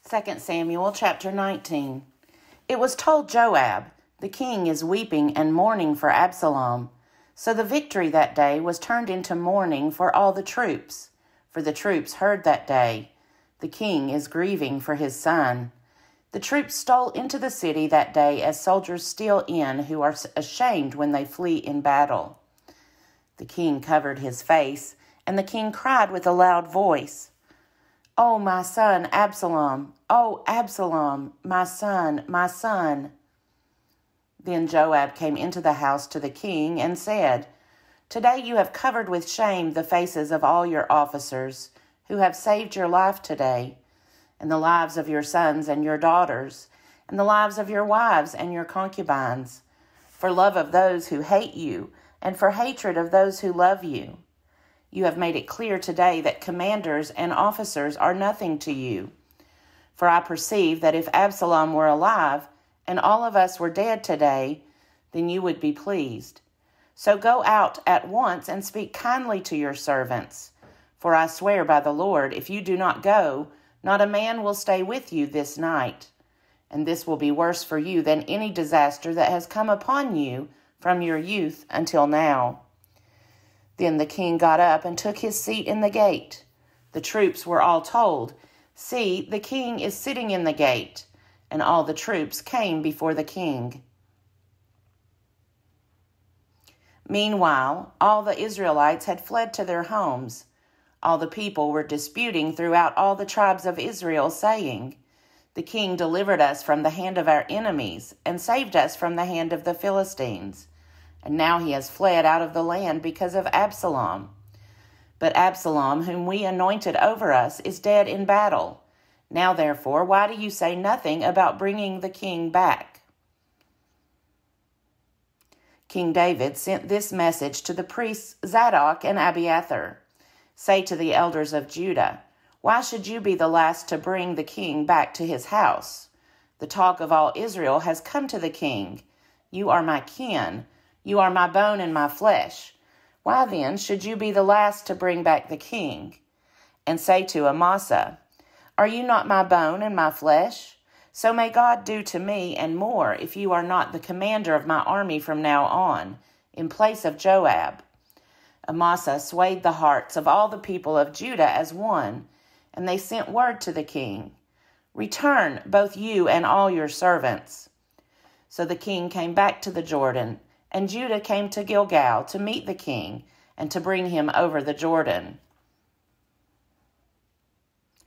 2 Samuel chapter 19. It was told Joab, "The king is weeping and mourning for Absalom." So the victory that day was turned into mourning for all the troops. For the troops heard that day, "The king is grieving for his son." The troops stole into the city that day as soldiers steal in who are ashamed when they flee in battle. The king covered his face, and the king cried with a loud voice, "Oh, my son, Absalom! Oh, Absalom, my son, my son!" Then Joab came into the house to the king and said, "Today you have covered with shame the faces of all your officers who have saved your life today, and the lives of your sons and your daughters, and the lives of your wives and your concubines, for love of those who hate you, and for hatred of those who love you. You have made it clear today that commanders and officers are nothing to you. For I perceive that if Absalom were alive, and all of us were dead today, then you would be pleased. So go out at once and speak kindly to your servants. For I swear by the Lord, if you do not go, not a man will stay with you this night. And this will be worse for you than any disaster that has come upon you from your youth until now." Then the king got up and took his seat in the gate. The troops were all told, "See, the king is sitting in the gate." And all the troops came before the king. Meanwhile, all the Israelites had fled to their homes. All the people were disputing throughout all the tribes of Israel, saying, "The king delivered us from the hand of our enemies and saved us from the hand of the Philistines. And now he has fled out of the land because of Absalom. But Absalom, whom we anointed over us, is dead in battle. Now, therefore, why do you say nothing about bringing the king back?" King David sent this message to the priests Zadok and Abiathar. "Say to the elders of Judah, why should you be the last to bring the king back to his house? The talk of all Israel has come to the king. You are my kin. You are my bone and my flesh. Why then should you be the last to bring back the king? And say to Amasa, are you not my bone and my flesh? So may God do to me and more if you are not the commander of my army from now on, in place of Joab." Amasa swayed the hearts of all the people of Judah as one, and they sent word to the king, "Return, both you and all your servants." So the king came back to the Jordan, and Judah came to Gilgal to meet the king and to bring him over the Jordan.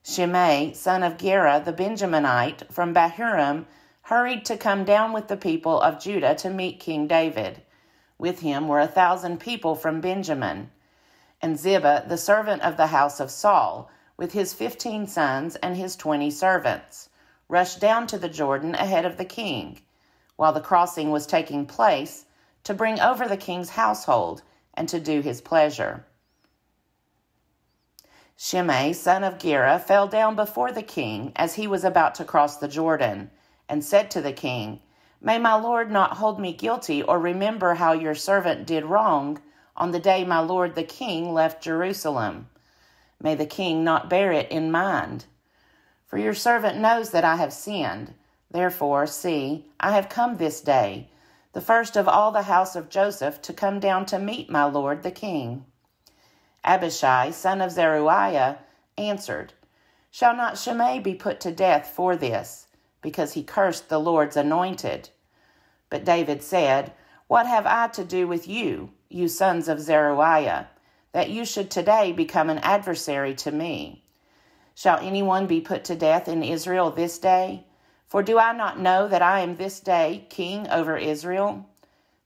Shimei, son of Gera the Benjaminite from Bahurim, hurried to come down with the people of Judah to meet King David. With him were 1,000 people from Benjamin. And Ziba, the servant of the house of Saul, with his 15 sons and his 20 servants, rushed down to the Jordan ahead of the king, while the crossing was taking place, to bring over the king's household and to do his pleasure. Shimei, son of Gera, fell down before the king as he was about to cross the Jordan, and said to the king, "May my lord not hold me guilty or remember how your servant did wrong on the day my lord the king left Jerusalem. May the king not bear it in mind. For your servant knows that I have sinned. Therefore, see, I have come this day, the first of all the house of Joseph, to come down to meet my lord the king." Abishai, son of Zeruiah, answered, "Shall not Shimei be put to death for this, because he cursed the Lord's anointed?" But David said, "What have I to do with you, you sons of Zeruiah, that you should today become an adversary to me? Shall anyone be put to death in Israel this day? For do I not know that I am this day king over Israel?"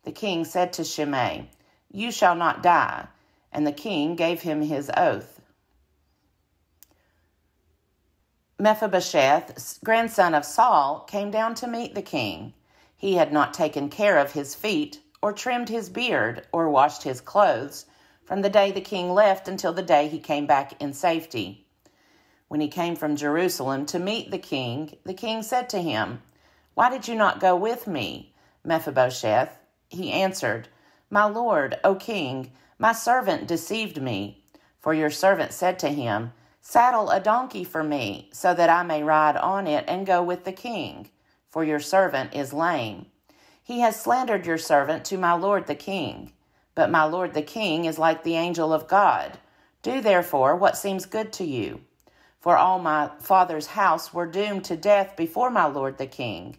The king said to Shimei, "You shall not die." And the king gave him his oath. Mephibosheth, grandson of Saul, came down to meet the king. He had not taken care of his feet, or trimmed his beard, or washed his clothes, from the day the king left until the day he came back in safety. When he came from Jerusalem to meet the king said to him, "Why did you not go with me, Mephibosheth?" He answered, "My lord, O king, my servant deceived me." For your servant said to him, Saddle a donkey for me, so that I may ride on it and go with the king, for your servant is lame. He has slandered your servant to my lord the king. But my lord the king is like the angel of God. Do therefore what seems good to you. For all my father's house were doomed to death before my lord the king.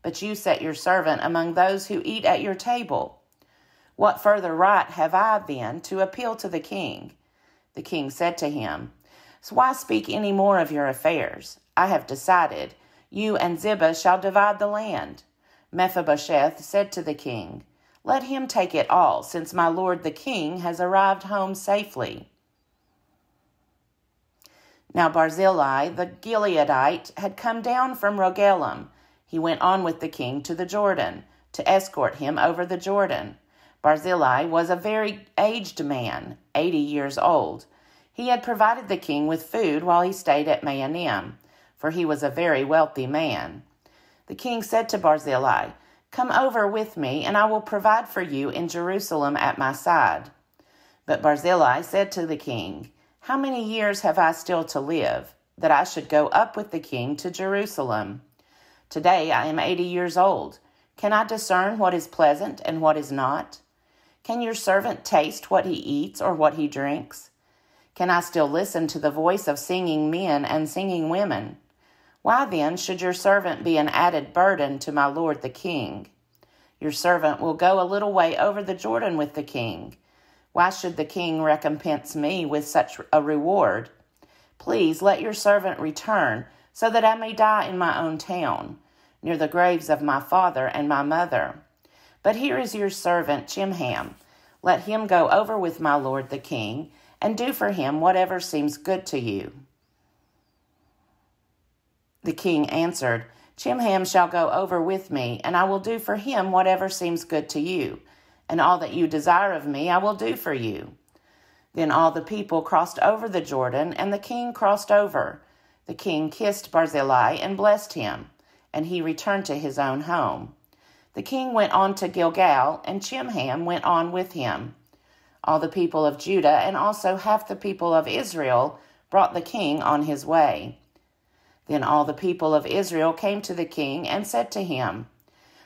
But you set your servant among those who eat at your table. What further right have I then to appeal to the king? The king said to him, So why speak any more of your affairs? I have decided, you and Ziba shall divide the land. Mephibosheth said to the king, Let him take it all, since my lord the king has arrived home safely. Now Barzillai the Gileadite had come down from Rogelim. He went on with the king to the Jordan, to escort him over the Jordan. Barzillai was a very aged man, 80 years old. He had provided the king with food while he stayed at Mahanaim, for he was a very wealthy man. The king said to Barzillai, Come over with me, and I will provide for you in Jerusalem at my side. But Barzillai said to the king, How many years have I still to live, that I should go up with the king to Jerusalem? Today I am 80 years old. Can I discern what is pleasant and what is not? Can your servant taste what he eats or what he drinks? Can I still listen to the voice of singing men and singing women? Why then should your servant be an added burden to my lord the king? Your servant will go a little way over the Jordan with the king. Why should the king recompense me with such a reward? Please let your servant return, so that I may die in my own town, near the graves of my father and my mother. But here is your servant Chimham. Let him go over with my lord the king, and do for him whatever seems good to you. The king answered, Chimham shall go over with me, and I will do for him whatever seems good to you, and all that you desire of me I will do for you. Then all the people crossed over the Jordan, and the king crossed over. The king kissed Barzillai and blessed him, and he returned to his own home. The king went on to Gilgal, and Chimham went on with him. All the people of Judah and also half the people of Israel brought the king on his way. Then all the people of Israel came to the king and said to him,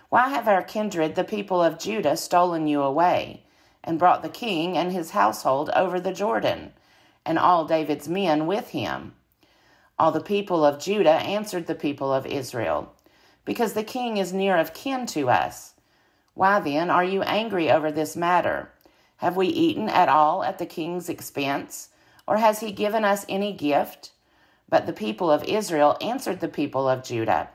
Why have our kindred, the people of Judah, stolen you away, and brought the king and his household over the Jordan, and all David's men with him? All the people of Judah answered the people of Israel, Because the king is near of kin to us. Why then are you angry over this matter? Have we eaten at all at the king's expense, or has he given us any gift? But the people of Israel answered the people of Judah,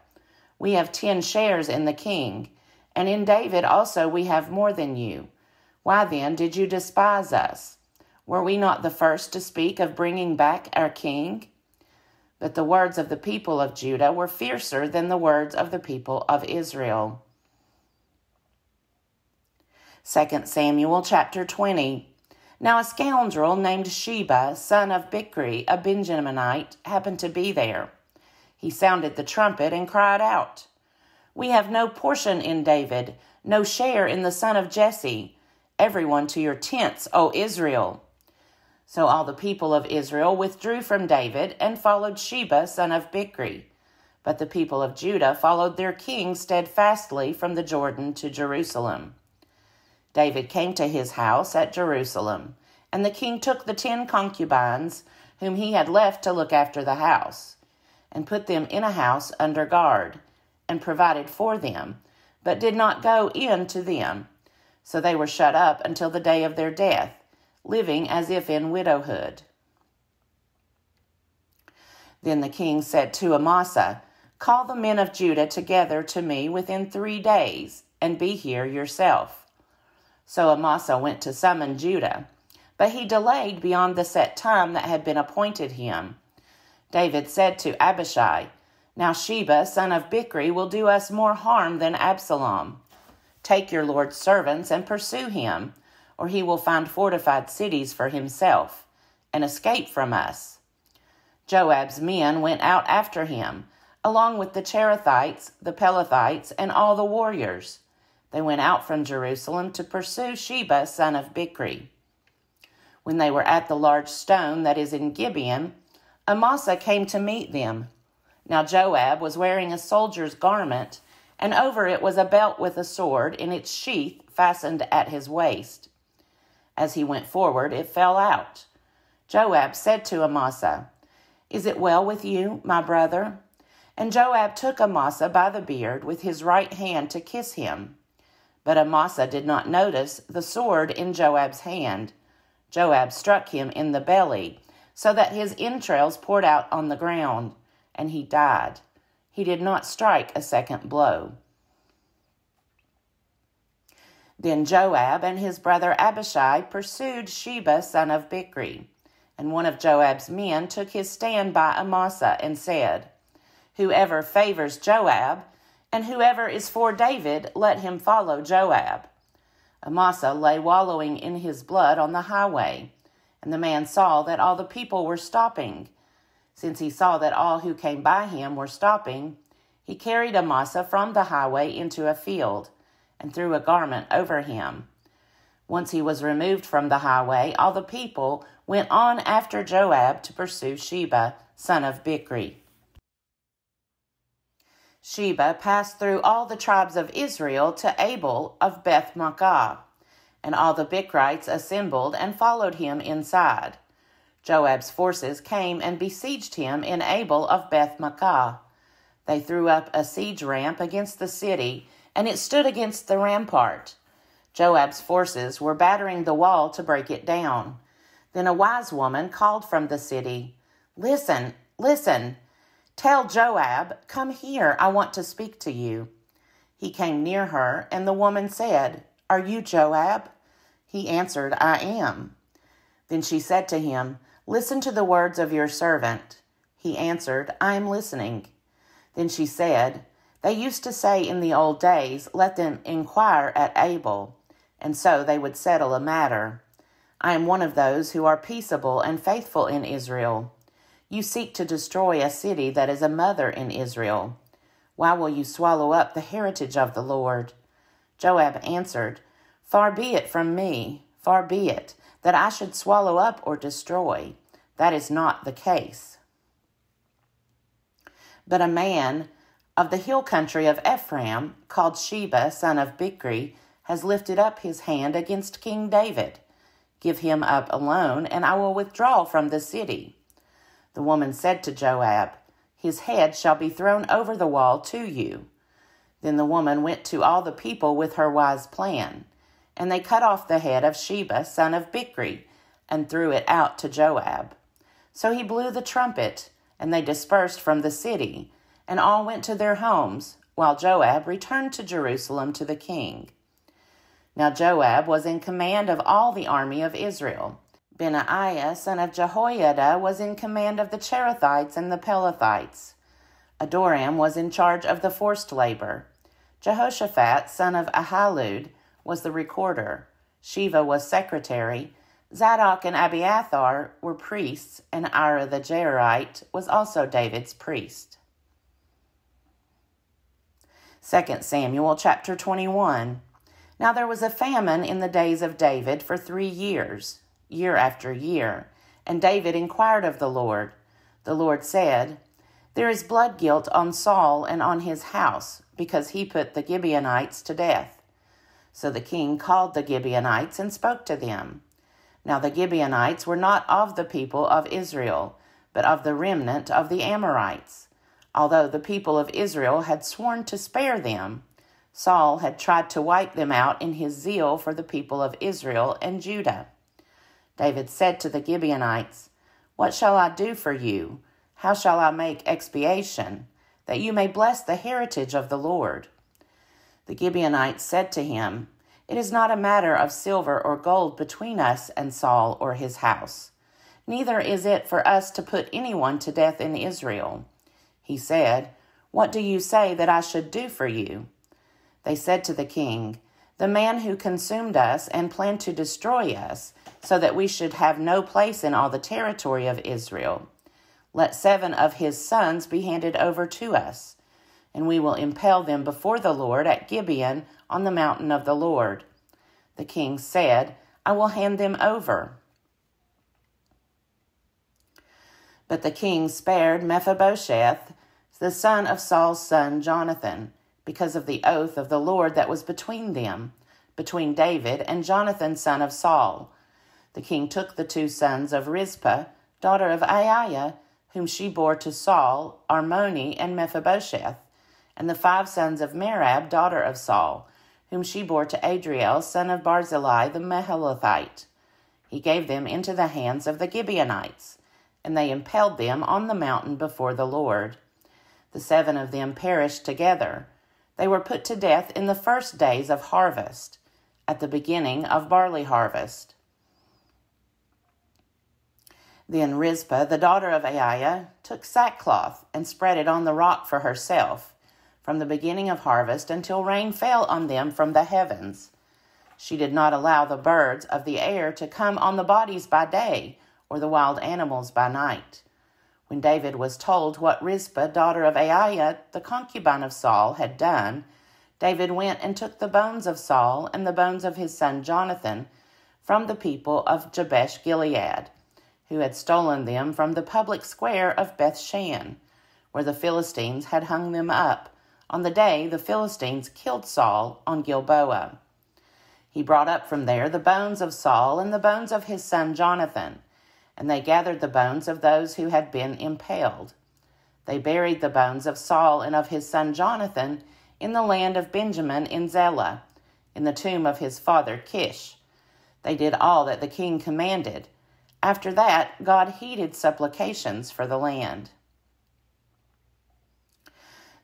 We have 10 shares in the king, and in David also we have more than you. Why then did you despise us? Were we not the first to speak of bringing back our king? But the words of the people of Judah were fiercer than the words of the people of Israel. 2 Samuel chapter 20. Now a scoundrel named Sheba, son of Bichri, a Benjaminite, happened to be there. He sounded the trumpet and cried out, We have no portion in David, no share in the son of Jesse. Everyone to your tents, O Israel. So all the people of Israel withdrew from David and followed Sheba, son of Bichri. But the people of Judah followed their king steadfastly from the Jordan to Jerusalem. David came to his house at Jerusalem, and the king took the 10 concubines whom he had left to look after the house, and put them in a house under guard, and provided for them, but did not go in to them. So they were shut up until the day of their death, living as if in widowhood. Then the king said to Amasa, Call the men of Judah together to me within 3 days, and be here yourself. So Amasa went to summon Judah, but he delayed beyond the set time that had been appointed him. David said to Abishai, Now Sheba, son of Bichri, will do us more harm than Absalom. Take your Lord's servants and pursue him, or he will find fortified cities for himself, and escape from us. Joab's men went out after him, along with the Cherethites, the Pelethites, and all the warriors. They went out from Jerusalem to pursue Sheba, son of Bichri. When they were at the large stone that is in Gibeon, Amasa came to meet them. Now Joab was wearing a soldier's garment, and over it was a belt with a sword in its sheath fastened at his waist. As he went forward, it fell out. Joab said to Amasa, "Is it well with you, my brother?" And Joab took Amasa by the beard with his right hand to kiss him. But Amasa did not notice the sword in Joab's hand. Joab struck him in the belly, so that his entrails poured out on the ground, and he died. He did not strike a second blow. Then Joab and his brother Abishai pursued Sheba son of Bichri. And one of Joab's men took his stand by Amasa and said, "Whoever favors Joab, and whoever is for David, let him follow Joab." Amasa lay wallowing in his blood on the highway, and the man saw that all the people were stopping. Since he saw that all who came by him were stopping, he carried Amasa from the highway into a field, and threw a garment over him. Once he was removed from the highway, all the people went on after Joab to pursue Sheba, son of Bichri. Sheba passed through all the tribes of Israel to Abel of Beth-maachah, and all the Bichrites assembled and followed him inside. Joab's forces came and besieged him in Abel of Beth-maachah. They threw up a siege ramp against the city, and it stood against the rampart. Joab's forces were battering the wall to break it down. Then a wise woman called from the city, "Listen, listen. Tell Joab, 'Come here, I want to speak to you.'" He came near her, and the woman said, "Are you Joab?" He answered, "I am." Then she said to him, "Listen to the words of your servant." He answered, "I am listening." Then she said, "They used to say in the old days, 'Let them inquire at Abel,' and so they would settle a matter. I am one of those who are peaceable and faithful in Israel. You seek to destroy a city that is a mother in Israel. Why will you swallow up the heritage of the Lord?" Joab answered, "Far be it from me, far be it, that I should swallow up or destroy. That is not the case. But a man of the hill country of Ephraim, called Sheba, son of Bichri, has lifted up his hand against King David. Give him up alone, and I will withdraw from the city." The woman said to Joab, "His head shall be thrown over the wall to you." Then the woman went to all the people with her wise plan, and they cut off the head of Sheba, son of Bichri, and threw it out to Joab. So he blew the trumpet, and they dispersed from the city, and all went to their homes, while Joab returned to Jerusalem to the king. Now Joab was in command of all the army of Israel. Benaiah, son of Jehoiada, was in command of the Cherethites and the Pelethites. Adoram was in charge of the forced labor. Jehoshaphat, son of Ahilud, was the recorder. Sheva was secretary. Zadok and Abiathar were priests, and Ira the Jairite was also David's priest. 2 Samuel chapter 21. Now there was a famine in the days of David for 3 years, year after year, and David inquired of the Lord. The Lord said, "There is blood guilt on Saul and on his house, because he put the Gibeonites to death." So the king called the Gibeonites and spoke to them. Now the Gibeonites were not of the people of Israel, but of the remnant of the Amorites. Although the people of Israel had sworn to spare them, Saul had tried to wipe them out in his zeal for the people of Israel and Judah. David said to the Gibeonites, "What shall I do for you? How shall I make expiation, that you may bless the heritage of the Lord?" The Gibeonites said to him, "It is not a matter of silver or gold between us and Saul or his house. Neither is it for us to put anyone to death in Israel." He said, "What do you say that I should do for you?" They said to the king, "The man who consumed us and planned to destroy us, so that we should have no place in all the territory of Israel. Let 7 of his sons be handed over to us, and we will impale them before the Lord at Gibeon on the mountain of the Lord." The king said, "I will hand them over." But the king spared Mephibosheth, the son of Saul's son Jonathan, because of the oath of the Lord that was between them, between David and Jonathan son of Saul. The king took the 2 sons of Rizpah, daughter of Aiah, whom she bore to Saul, Armoni and Mephibosheth, and the 5 sons of Merab, daughter of Saul, whom she bore to Adriel, son of Barzillai the Meholathite. He gave them into the hands of the Gibeonites, and they impaled them on the mountain before the Lord. The 7 of them perished together. They were put to death in the first days of harvest, at the beginning of barley harvest. Then Rizpah, the daughter of Aiah, took sackcloth and spread it on the rock for herself, from the beginning of harvest until rain fell on them from the heavens. She did not allow the birds of the air to come on the bodies by day, or the wild animals by night. When David was told what Rizpah, daughter of Aiah, the concubine of Saul, had done, David went and took the bones of Saul and the bones of his son Jonathan from the people of Jabesh Gilead, who had stolen them from the public square of Bethshan, where the Philistines had hung them up on the day the Philistines killed Saul on Gilboa. He brought up from there the bones of Saul and the bones of his son Jonathan, and they gathered the bones of those who had been impaled. They buried the bones of Saul and of his son Jonathan in the land of Benjamin in Zelah, in the tomb of his father Kish. They did all that the king commanded. After that, God heeded supplications for the land.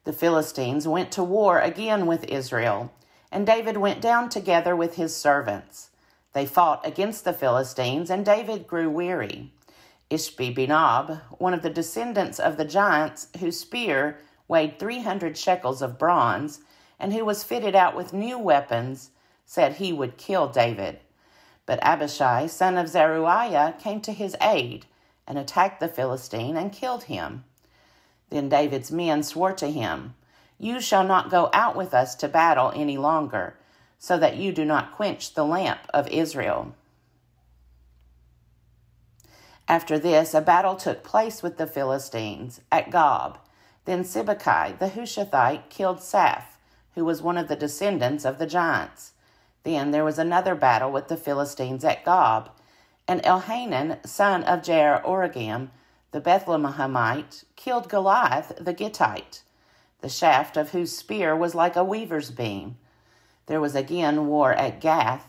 The Philistines went to war again with Israel, and David went down together with his servants. They fought against the Philistines, and David grew weary. Ishbi-Benob, one of the descendants of the giants, whose spear weighed 300 shekels of bronze, and who was fitted out with new weapons, said he would kill David. But Abishai, son of Zeruiah, came to his aid and attacked the Philistine and killed him. Then David's men swore to him, "You shall not go out with us to battle any longer, so that you do not quench the lamp of Israel." After this, a battle took place with the Philistines at Gob. Then Sibbecai the Hushathite killed Saph, who was one of the descendants of the giants. Then there was another battle with the Philistines at Gob, and Elhanan, son of Jair-Oregim, the Bethlehemite, killed Goliath the Gittite, the shaft of whose spear was like a weaver's beam. There was again war at Gath,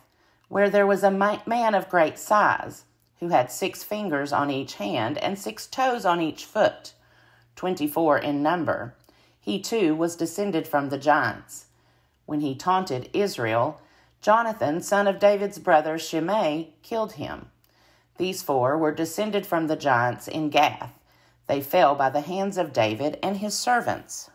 where there was a man of great size, who had 6 fingers on each hand and 6 toes on each foot, 24 in number. He too was descended from the giants. When he taunted Israel, Jonathan, son of David's brother Shimei, killed him. These 4 were descended from the giants in Gath. They fell by the hands of David and his servants.